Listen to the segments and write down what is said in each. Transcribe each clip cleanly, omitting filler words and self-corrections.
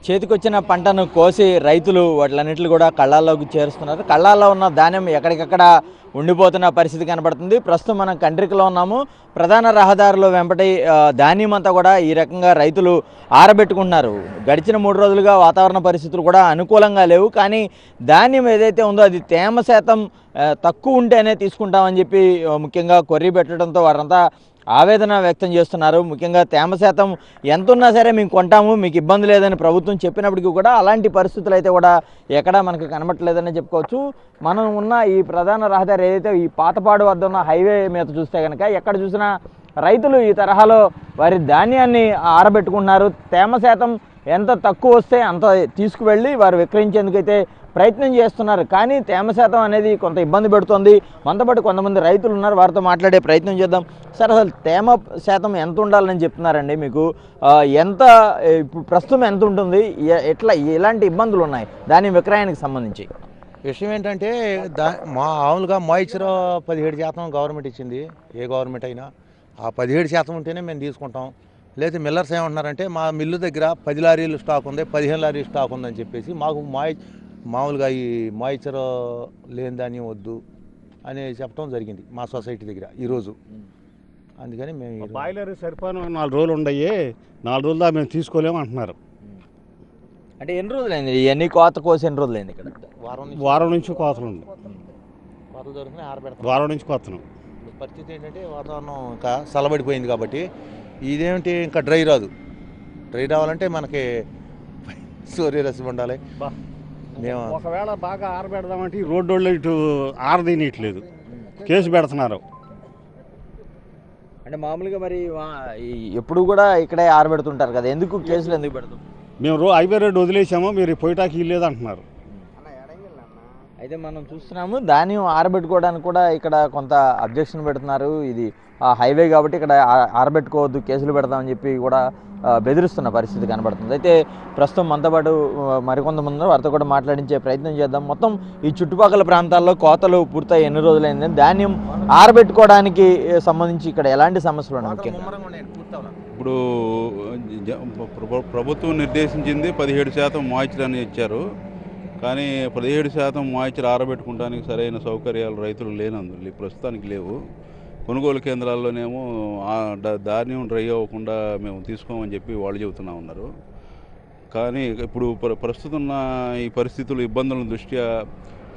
చేతికొచ్చిన పంటను కోసి రైతులు వాటిలన్నింటినీ కూడా కళ్ళాల్లోకి చేరుస్తున్నారు. కళ్ళాల్లో ఉన్న ధాన్యం ఎక్కడికక్కడ ఉండిపోతున్న పరిస్థితి కనబడుతుంది. ప్రస్తుతం మనం కండ్రికలో ఉన్నాము. ప్రధాన రహదారుల వెంబడి ధాన్యం అంతా కూడా ఈ రకంగా రైతులు ఆరబెట్టుకుంటున్నారు. గడిచిన 3 రోజులుగా వాతావరణ పరిస్థితులు కూడా అనుకూలంగా లేవు. కానీ ధాన్యం ఏదైతే ఉందో అది తేమ శాతం తక్కువ ఉంటేనే తీసుకుంటామని చెప్పి ముఖ్యంగా కొర్రీ పెట్టడంతో వారంతా ఆవేదన వ్యక్తం చేస్తున్నారు. ముఖ్యంగా తేమ శాతం ఎంత ఉన్నా సరే మేము కొంటాము, మీకు ఇబ్బంది లేదని ప్రభుత్వం చెప్పినప్పటికీ కూడా అలాంటి పరిస్థితులు అయితే కూడా ఎక్కడా మనకు కనబట్టలేదని చెప్పుకోవచ్చు. మనం ఉన్న ఈ ప్రధాన రహదారి ఏదైతే ఈ పాతపాడు వద్ద ఉన్న హైవే మీద చూస్తే కనుక ఎక్కడ చూసినా రైతులు ఈ తరహాలో వారి ధాన్యాన్ని ఆరబెట్టుకుంటున్నారు. తేమ శాతం ఎంత తక్కువ వస్తే అంత తీసుకువెళ్ళి వారు విక్రయించేందుకైతే ప్రయత్నం చేస్తున్నారు. కానీ తేమ శాతం అనేది కొంత ఇబ్బంది పెడుతుంది. మనతో పాటు కొంతమంది రైతులు ఉన్నారు, వారితో మాట్లాడే ప్రయత్నం చేద్దాం. సార్, అసలు తేమ శాతం ఎంత ఉండాలని చెప్తున్నారండి మీకు? ఎంత ఇప్పుడు ప్రస్తుతం ఎంత ఉంటుంది? ఎలాంటి ఇబ్బందులు ఉన్నాయి దాని విక్రయానికి సంబంధించి? విషయం ఏంటంటే మామూలుగా మాయిశ్చర్ 17% గవర్నమెంట్ ఇచ్చింది. ఏ గవర్నమెంట్ అయినా ఆ 17% ఉంటేనే మేము తీసుకుంటాం. లేదా మిల్లర్స్ ఏమంటున్నారంటే మా మిల్లు దగ్గర 10 లారీలు స్టాక్ ఉంది, 15 లారీలు స్టాక్ ఉందని చెప్పేసి మాకు మామూలుగా ఈ మాయిశ్చర్ లేని ధాన్యం వద్దు అని చెప్పడం జరిగింది మా సొసైటీ దగ్గర ఈరోజు. అందుకని మేము బాయిలర్ సరిపోయిన 4 రోజులు ఉండయి, 4 రోజులు దా మేము తీసుకోలేము అంటున్నారు. అంటే ఎన్ని రోజులైంది ఇవన్నీ కోత కోసి? ఎన్ని రోజులైంది? ఇక్కడ వారం నుంచి కోతలు ఉంది. కోతలు దొరికినాయి, ఆరబెడతాం. వారం నుంచి కోతను. పరిస్థితి ఏంటంటే వాతావరణం ఇంకా చల్లబడిపోయింది కాబట్టి ఇదేమిటి ఇంకా డ్రై రాదు. డ్రై రావాలంటే మనకి సూర్యరశ్మి ఉండాలి. మేము ఒకవేళ బాగా ఆరబెడదామంటే ఈ రోడ్డు వాళ్ళు ఇటు ఆరదీయట్లేదు, కేసు పెడుతున్నారు. అంటే మామూలుగా మరి ఎప్పుడు కూడా ఇక్కడే ఆరబెడుతుంటారు కదా, ఎందుకు కేసులు ఎందుకు పెడతాం? మేము హైవే రోడ్డు వదిలేసాము, మీరు పోయిటాకి ఇల్లేదు అంటున్నారు. అయితే మనం చూస్తున్నాము ధాన్యం ఆరబెట్టుకోవడానికి కూడా ఇక్కడ కొంత అబ్జెక్షన్ పెడుతున్నారు. ఇది హైవే కాబట్టి ఇక్కడ ఆరబెట్టుకోవద్దు, కేసులు పెడతామని చెప్పి కూడా బెదిరిస్తున్న పరిస్థితి కనబడుతుంది. అయితే ప్రస్తుతం మనతో పాటు మరికొంతమంది ఉన్నారు, వారితో కూడా మాట్లాడించే ప్రయత్నం చేద్దాం. మొత్తం ఈ చుట్టుపక్కల ప్రాంతాల్లో కోతలు పూర్తయి ఎన్ని రోజులైంది? ధాన్యం ఆరబెట్టుకోవడానికి సంబంధించి ఇక్కడ ఎలాంటి సమస్యలు ఉన్నాయి ముఖ్యంగా? ఇప్పుడు ప్రభుత్వం నిర్దేశించింది 17% మాయిశ్చర్ అని ఇచ్చారు. కానీ 17% మాయిశ్చర్ ఆరబెట్టుకోవడానికి సరైన సౌకర్యాలు రైతులు లేనందుకు ప్రస్తుతానికి లేవు. కొనుగోలు కేంద్రాల్లోనేమో ధాన్యం డ్రై అవ్వకుండా మేము తీసుకోమని చెప్పి వాళ్ళు చెబుతూనే ఉన్నారు. కానీ ఇప్పుడు ప్రస్తుతం ఉన్న ఈ పరిస్థితులు ఇబ్బందుల దృష్ట్యా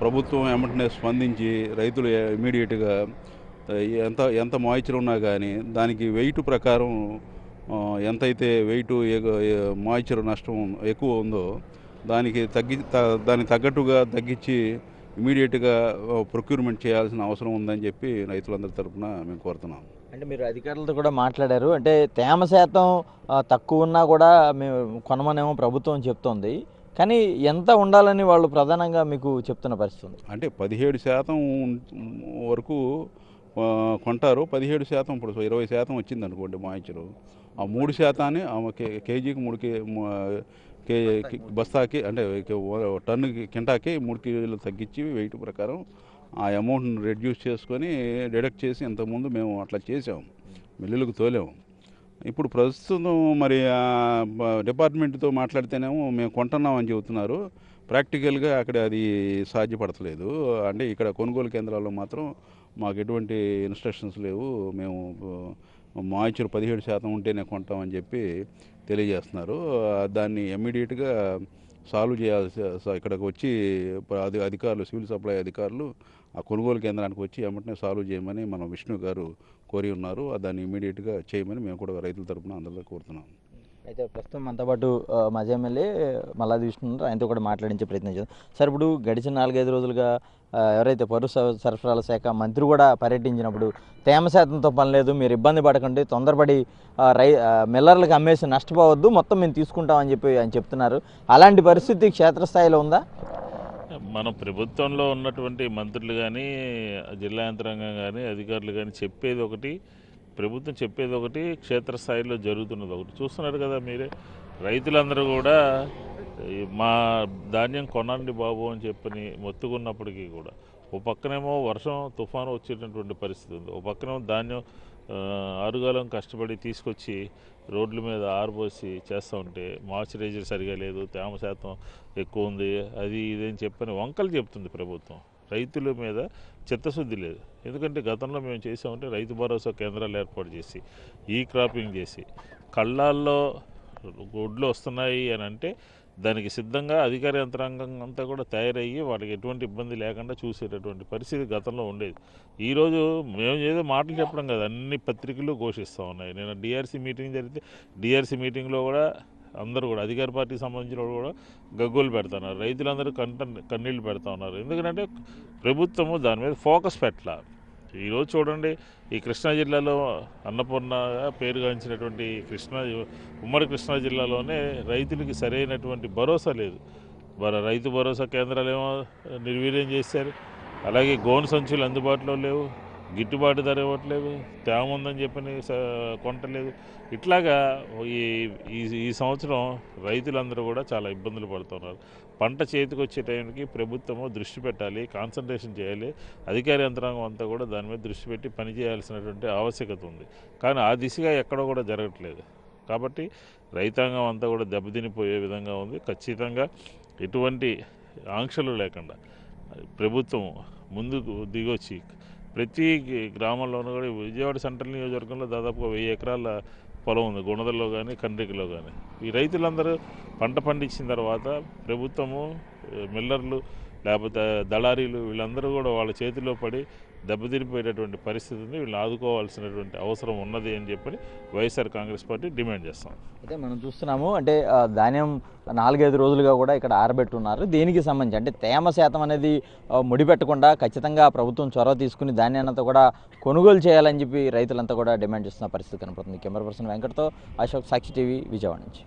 ప్రభుత్వం వెంటనే స్పందించి రైతులు ఇమీడియట్గా ఎంత మాయిశ్చర్ ఉన్నా కానీ దానికి వెయిట్ ప్రకారం ఎంతైతే వెయిట్ మాయిశ్చర్ నష్టం ఎక్కువ ఉందో దానికి తగ్గట్టుగా తగ్గించి ఇమీడియట్గా ప్రొక్యూర్మెంట్ చేయాల్సిన అవసరం ఉందని చెప్పి రైతులందరి తరఫున మేము కోరుతున్నాం. అంటే మీరు అధికారులతో కూడా మాట్లాడారు, అంటే తేమ శాతం తక్కువ ఉన్నా కూడా మేము కొనమనేమో ప్రభుత్వం చెప్తోంది, కానీ ఎంత ఉండాలని వాళ్ళు ప్రధానంగా మీకు చెప్తున్న పరిస్థితి? అంటే 17% వరకు కొంటారు. 17% ఇప్పుడు 20% వచ్చింది అనుకోండి మాయిశ్చరు, ఆ 3% కేజీకి 3 బస్తాకి అంటే టన్నుకి కింటాకి 3 కిలోలు తగ్గించి వెయిట్ ప్రకారం ఆ అమౌంట్ని రెడ్యూస్ చేసుకొని డిడక్ట్ చేసి ఇంతకుముందు మేము అట్లా చేసాము, మిల్లులకు తోలేము. ఇప్పుడు ప్రస్తుతం మరి డిపార్ట్మెంట్తో మాట్లాడితేనేమో మేము కొంటున్నామని చెబుతున్నారు. ప్రాక్టికల్గా అక్కడ అది సాధ్యపడతలేదు. అంటే ఇక్కడ కొనుగోలు కేంద్రాల్లో మాత్రం మాకు ఎటువంటి ఇన్స్ట్రక్షన్స్ లేవు, మేము మాయిశ్చర్ 17% ఉంటేనే కొంటామని చెప్పి తెలియజేస్తున్నారు. దాన్ని ఇమ్మీడియట్గా సాల్వ్ చేయాల్సి ఇక్కడికి వచ్చి అధికారులు, సివిల్ సప్లై అధికారులు ఆ కొనుగోలు కేంద్రానికి వచ్చి వెంటనే సాల్వ్ చేయమని మన విష్ణు గారు కోరి ఉన్నారు. దాన్ని ఇమ్మీడియట్గా చేయమని మేము కూడా రైతుల తరఫున అందరితో కోరుతున్నాం. అయితే ప్రస్తుతం మనతో పాటు మాజీ ఎమ్మెల్యే మల్లాది విష్ణు ఉన్నారు, ఆయనతో కూడా మాట్లాడించే ప్రయత్నం చేద్దాం. సార్, ఇప్పుడు గడిచిన 4-5 రోజులుగా ఎవరైతే పౌర సరఫరాల శాఖ మంత్రి కూడా పర్యటించినప్పుడు తేమ శాతంతో పని లేదు, మీరు ఇబ్బంది పడకండి, తొందరపడి మిల్లర్లకు అమ్మేసి నష్టపోవద్దు, మొత్తం మేము తీసుకుంటామని చెప్పి ఆయన చెప్తున్నారు. అలాంటి పరిస్థితి క్షేత్రస్థాయిలో ఉందా? మన ప్రభుత్వంలో ఉన్నటువంటి మంత్రులు కానీ, జిల్లా యంత్రాంగం కానీ, అధికారులు కానీ చెప్పేది ఒకటి, ప్రభుత్వం చెప్పేది ఒకటి, క్షేత్రస్థాయిలో జరుగుతున్నది ఒకటి. చూస్తున్నారు కదా మీరే, రైతులందరూ కూడా మా ధాన్యం కొనండి బాబు అని చెప్పని మొత్తుకున్నప్పటికీ కూడా ఓ పక్కనేమో వర్షం తుఫాను వచ్చేటటువంటి పరిస్థితి ఉంది, ఓ పక్కనేమో ధాన్యం ఆరుగాలం కష్టపడి తీసుకొచ్చి రోడ్ల మీద ఆరబోసి చేస్తూ ఉంటే మాయిశ్చరైజర్ సరిగా లేదు, తేమ శాతం ఎక్కువ ఉంది, అది ఇదని చెప్పని వంకలు చెప్తుంది ప్రభుత్వం. రైతుల మీద చిత్తశుద్ధి లేదు. ఎందుకంటే గతంలో మేము చేసామంటే రైతు భరోసా కేంద్రాలు ఏర్పాటు చేసి ఈ క్రాపింగ్ చేసి కళ్ళాల్లో గొడ్లు వస్తున్నాయి అని అంటే దానికి సిద్ధంగా అధికార యంత్రాంగం అంతా కూడా తయారయ్యి వాళ్ళకి ఎటువంటి ఇబ్బంది లేకుండా చూసేటటువంటి పరిస్థితి గతంలో ఉండేది. ఈరోజు మేము ఏదో మాటలు చెప్పడం కాదు, అన్ని పత్రికలు ఘోషిస్తూ ఉన్నాయి. నేను డిఆర్సీ మీటింగ్ జరిగితే డిఆర్సీ మీటింగ్లో కూడా అందరూ కూడా అధికార పార్టీకి సంబంధించిన వాళ్ళు కూడా గగ్గోలు పెడుతున్నారు, రైతులందరూ కన్నీళ్ళు పెడతా ఉన్నారు. ఎందుకంటే ప్రభుత్వము దాని మీద ఫోకస్ పెట్టాల. ఈరోజు చూడండి, ఈ కృష్ణా జిల్లాలో అన్నపూర్ణగా పేరుగాంచినటువంటి ఉమ్మడి కృష్ణా జిల్లాలోనే రైతులకి సరైనటువంటి భరోసా లేదు. రైతు భరోసా కేంద్రాలు ఏమో నిర్వీర్యం చేశారు. అలాగే గోను సంచులు అందుబాటులో లేవు, గిట్టుబాటు ధర ఇవ్వట్లేదు, తేమ ఉందని చెప్పని కొంటలేదు. ఇట్లాగా ఈ సంవత్సరం రైతులందరూ కూడా చాలా ఇబ్బందులు పడుతున్నారు. పంట చేతికి వచ్చే టైంకి ప్రభుత్వము దృష్టి పెట్టాలి, కాన్సన్ట్రేషన్ చేయాలి. అధికార యంత్రాంగం అంతా కూడా దాని మీద దృష్టి పెట్టి పనిచేయాల్సినటువంటి ఆవశ్యకత ఉంది. కానీ ఆ దిశగా ఎక్కడో కూడా జరగట్లేదు. కాబట్టి రైతాంగం అంతా కూడా దెబ్బతినిపోయే విధంగా ఉంది. ఖచ్చితంగా ఎటువంటి ఆంక్షలు లేకుండా ప్రభుత్వం ముందుకు దిగొచ్చి ప్రతి గ్రామంలోనూ కూడా విజయవాడ సెంట్రల్ నియోజకవర్గంలో దాదాపుగా 1000 ఎకరాల పొలం ఉంది, గుణదల్లో కానీ కండ్రికలో కానీ. ఈ రైతులందరూ పంట పండించిన తర్వాత ప్రభుత్వము, మిల్లర్లు లేకపోతే దళారీలు వీళ్ళందరూ కూడా వాళ్ళ చేతిలో పడి దెబ్బతిరిపోయేటటువంటి పరిస్థితి ఉంది. వీళ్ళని ఆదుకోవాల్సినటువంటి అవసరం ఉన్నది అని చెప్పి వైఎస్ఆర్ కాంగ్రెస్ పార్టీ డిమాండ్ చేస్తాం. అయితే మనం చూస్తున్నాము, అంటే ధాన్యం 4-5 రోజులుగా కూడా ఇక్కడ ఆరబెట్టున్నారు. దీనికి సంబంధించి అంటే తేమ శాతం అనేది ముడిపెట్టకుండా ఖచ్చితంగా ప్రభుత్వం చొరవ తీసుకుని ధాన్యాన్నంతా కూడా కొనుగోలు చేయాలని చెప్పి రైతులంతా కూడా డిమాండ్ చేస్తున్న పరిస్థితి కనపడుతుంది. కెమెరా పర్సన్ వెంకట్తో అశోక్, సాక్షి టీవీ, విజయవాడ నుంచి.